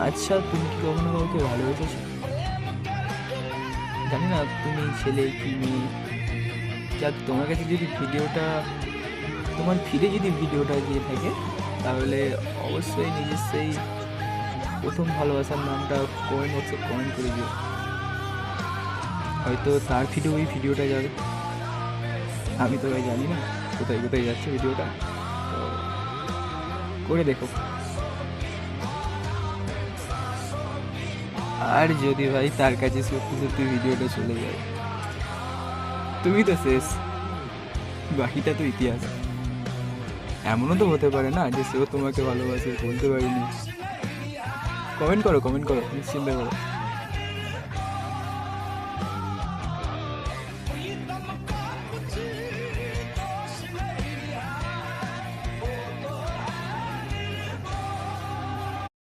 আচ্ছা, তুমি কি কখনো কাউকে ভালোবেসেছো? জানি না তুমি ছেলে কি মেয়ে। যাক, তোমার কাছে যদি ভিডিওটা, তোমার ফিরে যদি ভিডিওটা গিয়ে থাকে, তাহলে অবশ্যই নিজের সেই প্রথম ভালোবাসার নামটা কমেন্ট বক্সে কমেন্ট করে দিও। হয়তো তার ফিডে ওই ভিডিওটা যাবে। আমি তো ভাই জানি না কোথায় কোথায় যাচ্ছে ভিডিওটা, তো করে দেখো। আর যদি ভাই তার কাছে সত্যি সত্যি ভিডিওটা চলে যায়, তুমি তো শেষ, বাকিটা তো ইতিহাস। এমনও তো হতে পারে না যে সেও তোমাকে ভালোবাসে, বলতে পারিনি। কমেন্ট করো, কমেন্ট করো, নিশ্চিন্তে করো।